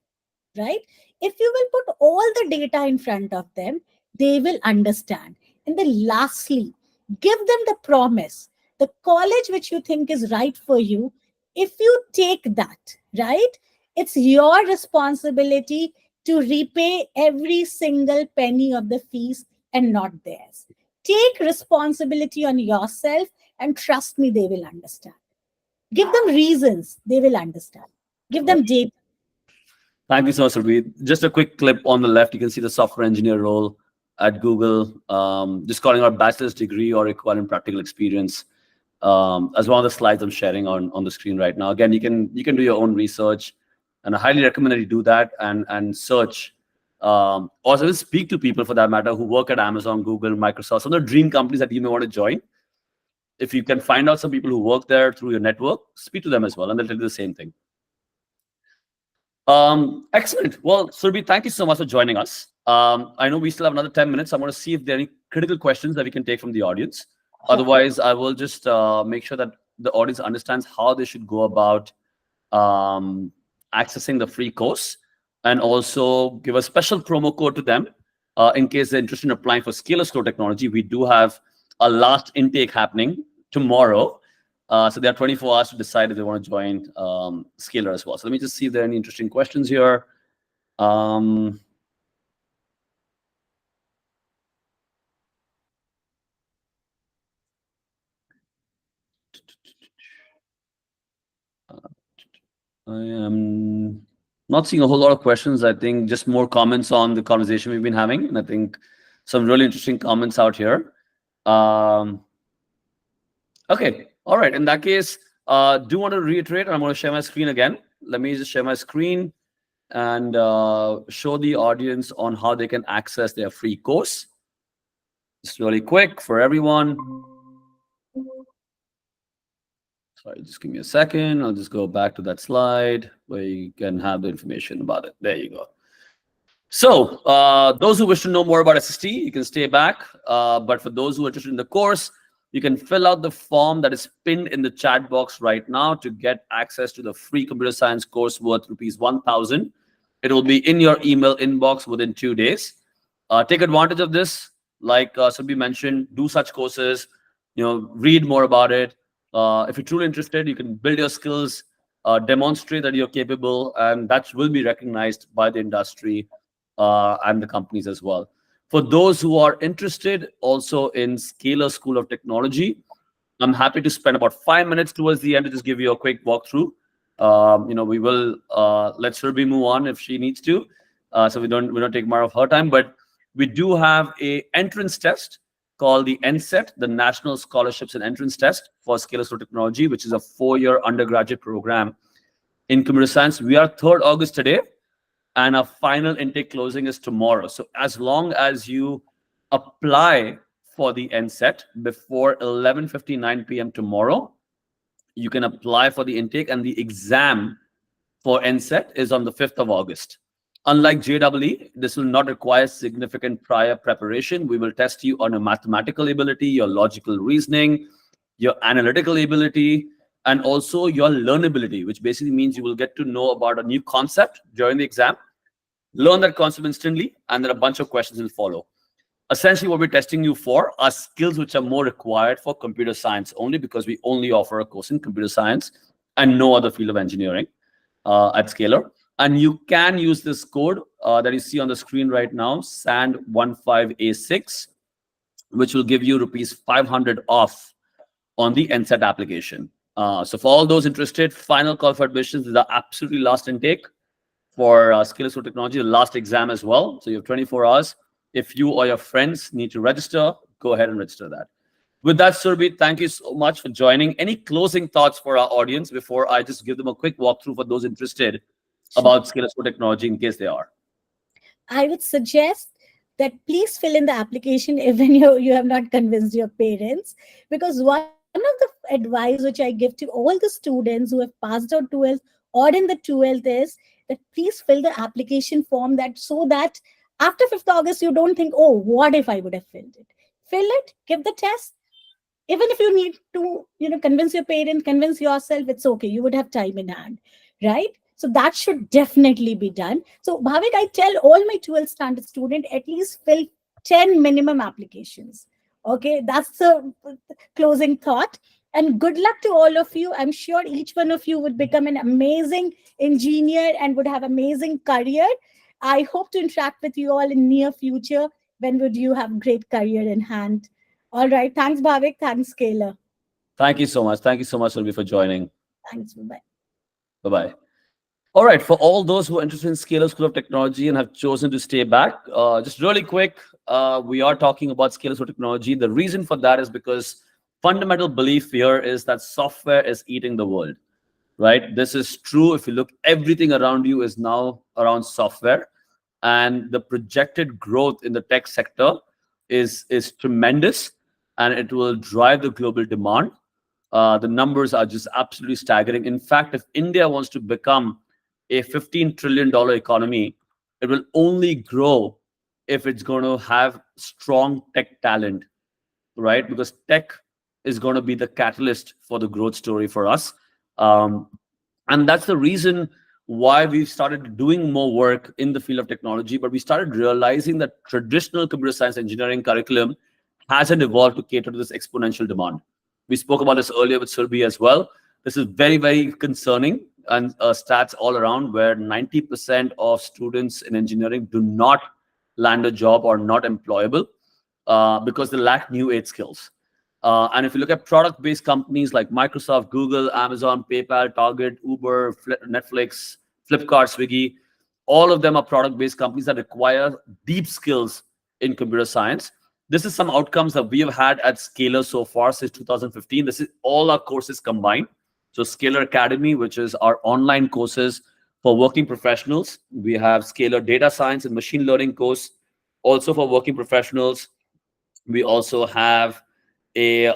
right? If you will put all the data in front of them, they will understand. And then lastly, give them the promise, the college which you think is right for you. If you take that, right, it's your responsibility to repay every single penny of the fees and not theirs. Take responsibility on yourself, and trust me, they will understand. Give them reasons, they will understand. Give them data. Thank you so much, Surabhi. Just a quick clip on the left. You can see the software engineer role at Google, just calling out bachelor's degree or equivalent practical experience as one of the slides I'm sharing on the screen right now. Again, you can do your own research, and I highly recommend that you do that and search. Also, even speak to people for that matter who work at Amazon, Google, Microsoft, some of the dream companies that you may want to join. If you can find out some people who work there through your network, speak to them as well, and they'll tell you the same thing. Excellent. Well, Surabhi, thank you so much for joining us. I know we still have another 10 minutes. I'm going to see if there are any critical questions that we can take from the audience. Otherwise, I will just make sure that the audience understands how they should go about accessing the free course, and also give a special promo code to them in case they're interested in applying for Scalar School of Technology. We do have a last intake happening tomorrow. So they have 24 hours to decide if they want to join Scalar as well. So let me just see if there are any interesting questions here. I am not seeing a whole lot of questions. I think just more comments on the conversation we've been having. And I think some really interesting comments out here. Okay. All right. In that case, do want to reiterate, I'm going to share my screen again. Let me just share my screen and show the audience on how they can access their free course. Just really quick for everyone. Sorry, just give me a second. I'll just go back to that slide where you can have the information about it. There you go. So those who wish to know more about SST, you can stay back. But for those who are interested in the course, You can fill out the form that is pinned in the chat box right now to get access to the free computer science course worth rupees 1,000. It will be in your email inbox within 2 days. Take advantage of this. Like Surabhi mentioned, do such courses. Read more about it. If you're truly interested, you can build your skills, demonstrate that you're capable, and that will be recognized by the industry and the companies as well. For those who are interested also in Scalar School of Technology, I'm happy to spend about 5 minutes towards the end to just give you a quick walkthrough. We will let Surabhi move on if she needs to, so we don't take more of her time. But we do have a entrance test called the NSET, the National Scholarships and Entrance Test for Scalar School of Technology, which is a 4-year undergraduate program in computer science. We are 3rd August today, and our final intake closing is tomorrow. So as long as you apply for the NSET before 11:59 p.m. tomorrow, you can apply for the intake, and the exam for NSET is on the 5th of August. Unlike JEE, this will not require significant prior preparation. We will test you on your mathematical ability, your logical reasoning, your analytical ability, and also your learnability, which basically means you will get to know about a new concept during the exam, learn that concept instantly, and then a bunch of questions will follow. Essentially, what we're testing you for are skills which are more required for computer science only, because we only offer a course in computer science and no other field of engineering at Scalar. And you can use this code that you see on the screen right now, SAND15A6, which will give you rupees 500 off on the NSET application. So for all those interested, final call for admissions is the absolutely last intake for Scalar School of Technology, the last exam as well. So you have 24 hours. If you or your friends need to register, go ahead and register that. With that, Surabhi, thank you so much for joining. Any closing thoughts for our audience before I just give them a quick walkthrough for those interested Sure. about Scalar School of Technology in case they are? I would suggest that please fill in the application even you have not convinced your parents, because one of the advice which I give to all the students who have passed out 12th or in the 12th is that please fill the application form, that so that after 5th August you don't think, oh, what if I would have filled it. Fill it, give the test. Even if you need to convince your parent, convince yourself, it's okay, you would have time in hand, right? So that should definitely be done. So Bhavik, I tell all my 12th standard student, at least fill 10 minimum applications. Okay, that's the closing thought. And good luck to all of you. I'm sure each one of you would become an amazing engineer and would have amazing career. I hope to interact with you all in near future. When would you have great career in hand? All right. Thanks, Bhavik. Thanks, Kayla. Thank you so much. Thank you so much, Surabhi, for joining. Thanks. Bye-bye. Bye-bye. All right, for all those who are interested in Scalar School of Technology and have chosen to stay back, just really quick, we are talking about Scalar School of Technology. The reason for that is because fundamental belief here is that software is eating the world, right? This is true. If you look, everything around you is now around software, and the projected growth in the tech sector is tremendous, and it will drive the global demand. The numbers are just absolutely staggering. In fact, if India wants to become a $15 trillion economy, it will only grow if it's going to have strong tech talent, right? Because tech is going to be the catalyst for the growth story for us. And that's the reason why we've started doing more work in the field of technology, but we started realizing that traditional computer science engineering curriculum hasn't evolved to cater to this exponential demand. We spoke about this earlier with Surabhi as well. This is very, very concerning, and stats all around where 90% of students in engineering do not land a job or not employable because they lack new age skills. And if you look at product-based companies like Microsoft, Google, Amazon, PayPal, Target, Uber, Netflix, Flipkart, Swiggy, all of them are product-based companies that require deep skills in computer science. This is some outcomes that we have had at Scalar so far since 2015. This is all our courses combined. So Scalar Academy, which is our online courses for working professionals. We have Scalar Data Science and Machine Learning course, also for working professionals. We also have a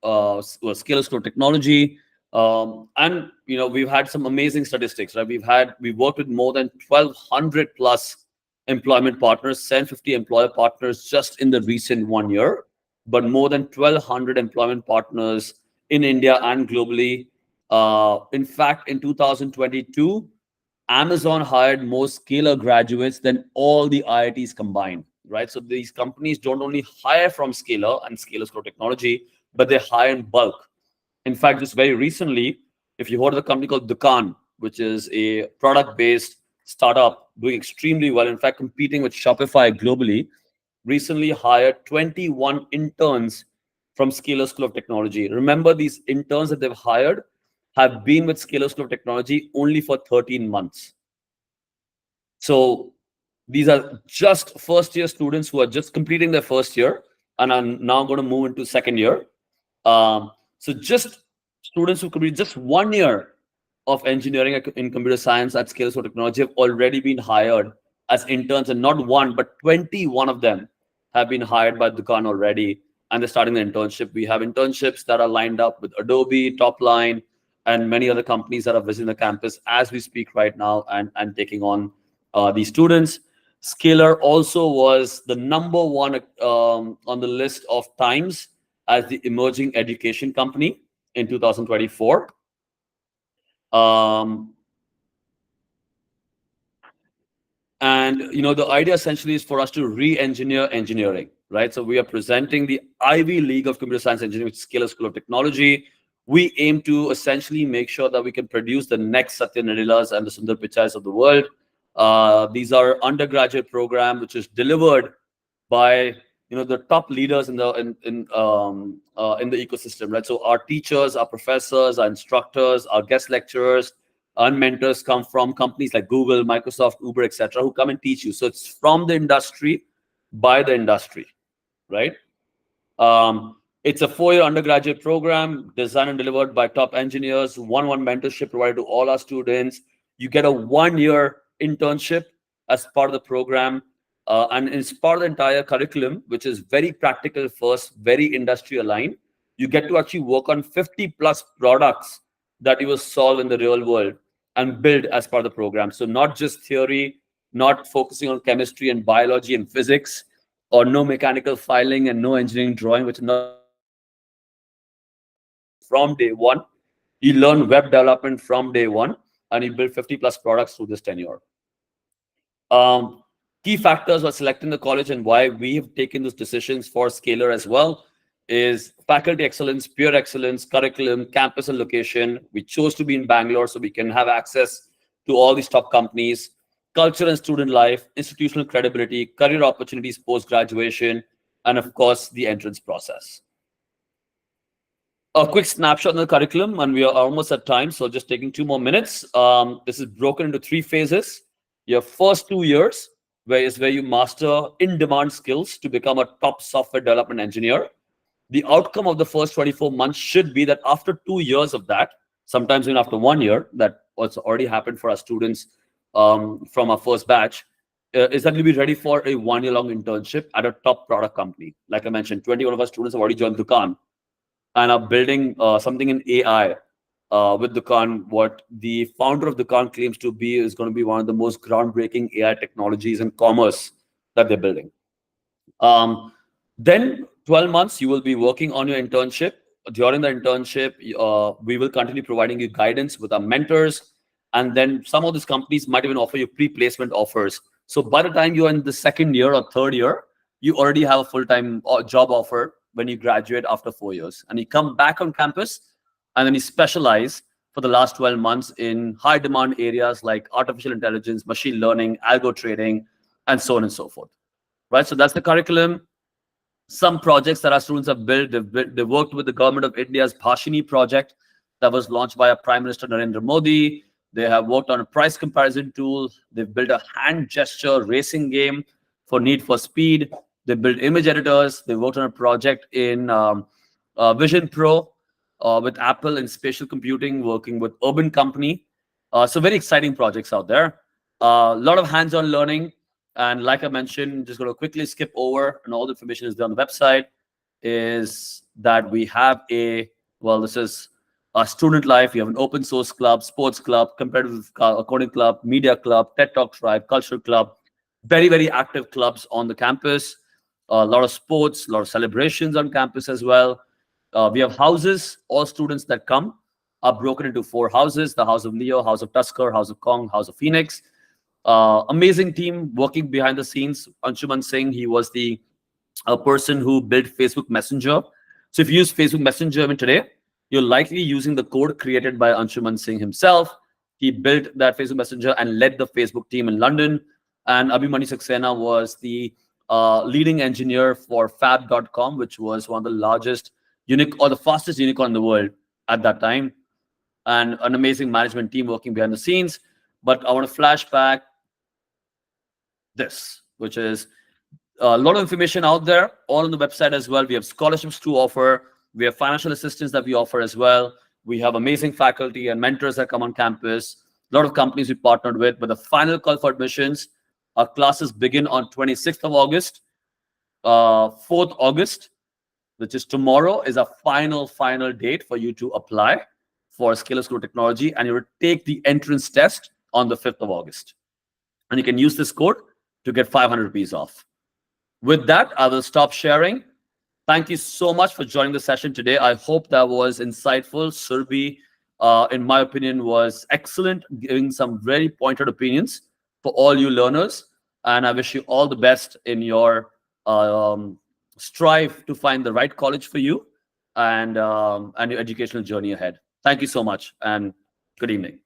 Scalar School of Technology. And we've had some amazing statistics, right? We've worked with more than 1,200 plus employment partners, 750 employer partners just in the recent 1 year. but more than 1,200 employment partners in India and globally. In fact, in 2022, Amazon hired more Scalar graduates than all the IITs combined, right? So these companies don't only hire from Scalar and Scalar School of Technology, but they hire in bulk. In fact, just very recently, if you heard of a company called Dukan, which is a product-based startup doing extremely well, in fact, competing with Shopify globally, recently hired 21 interns from Scalar School of Technology. Remember, these interns that they've hired have been with Scalar School of Technology only for 13 months. So these are just first year students who are just completing their first year and are now going to move into second year. So just students who complete just 1 year of engineering in computer science at Scale of Technology have already been hired as interns, and not one, but 21 of them have been hired by Dukan already, and they're starting the internship. We have internships that are lined up with Adobe, Topline, and many other companies that are visiting the campus as we speak right now and taking on these students. Scalar also was the number one on the list of Times as the emerging education company in 2024. Um, and the idea essentially is for us to re-engineer engineering, right? So we are presenting the Ivy League of Computer Science Engineering, which is Scalar School of Technology. We aim to essentially make sure that we can produce the next Satya Nadellas and the Sundar Pichais of the world. These are undergraduate program which is delivered by the top leaders in the ecosystem, right? So our teachers, our professors, our instructors, our guest lecturers, and mentors come from companies like Google, Microsoft, Uber, etc., who come and teach you. So it's from the industry, by the industry, right? It's a 4-year undergraduate program designed and delivered by top engineers, one-on-one mentorship provided to all our students. You get a 1-year internship as part of the program, and it's part of the entire curriculum, which is very practical first, very industry aligned. You get to actually work on 50 plus products that you will solve in the real world and build as part of the program. So not just theory, not focusing on chemistry and biology and physics, or no mechanical filing and no engineering drawing, which is not from day one. You learn web development from day one, and you build 50 plus products through this tenure. Key factors for selecting the college and why we have taken those decisions for Scalar as well is faculty excellence, peer excellence, curriculum, campus and location. We chose to be in Bangalore so we can have access to all these top companies, culture and student life, institutional credibility, career opportunities post-graduation, and of course, the entrance process. A quick snapshot on the curriculum, and we are almost at time, so just taking 2 more minutes. This is broken into 3 phases. Your first 2 years, where you master in-demand skills to become a top software development engineer. The outcome of the first 24 months should be that after 2 years of that, sometimes even after 1 year, that what's already happened for our students from our first batch, is that we'll be ready for a 1-year-long internship at a top product company. Like I mentioned, 21 of our students have already joined Dukan and are building something in AI with Dukan. What the founder of Dukan claims to be is going to be one of the most groundbreaking AI technologies in commerce that they're building. Then 12 months, you will be working on your internship. During the internship, we will continue providing you guidance with our mentors. And then some of these companies might even offer you pre-placement offers. So by the time you're in the second year or third year, you already have a full-time job offer when you graduate after 4 years. And you come back on campus, and then you specialize for the last 12 months in high-demand areas like artificial intelligence, machine learning, algo trading, and so on and so forth. Right? So that's the curriculum. Some projects that our students have built, they've worked with the government of India's Bhashini project that was launched by our Prime Minister Narendra Modi. They have worked on a price comparison tool. They've built a hand gesture racing game for Need for Speed. They built image editors. They worked on a project in Vision Pro with Apple in spatial computing, working with Urban Company. So very exciting projects out there. A lot of hands-on learning. And like I mentioned, just going to quickly skip over, and all the information is there on the website, is that we have this is a student life. We have an open source club, sports club, competitive coding club, media club, TED Talk tribe, culture club, very, very active clubs on the campus. A lot of sports, a lot of celebrations on campus as well. We have houses. All students that come are broken into 4 houses: the House of Leo, House of Tusker, House of Kong, House of Phoenix. Amazing team working behind the scenes. Anshuman Singh, he was the person who built Facebook Messenger. So if you use Facebook Messenger even today, you're likely using the code created by Anshuman Singh himself. He built that Facebook Messenger and led the Facebook team in London. And Abhimanyu Saxena was the leading engineer for Fab.com, which was one of the largest or the fastest unicorn in the world at that time. And an amazing management team working behind the scenes. But I want to flash back this, which is a lot of information out there, all on the website as well. We have scholarships to offer. We have financial assistance that we offer as well. We have amazing faculty and mentors that come on campus. A lot of companies we partnered with. But the final call for admissions, our classes begin on 26th of August. 4th August, which is tomorrow, is a final date for you to apply for Scalar School of Technology. And you will take the entrance test on the 5th of August. And you can use this code to get 500 rupees off. With that, I will stop sharing. Thank you so much for joining the session today. I hope that was insightful. Surabhi, in my opinion, was excellent, giving some very pointed opinions for all you learners. And I wish you all the best in your strive to find the right college for you and your educational journey ahead. Thank you so much, and good evening.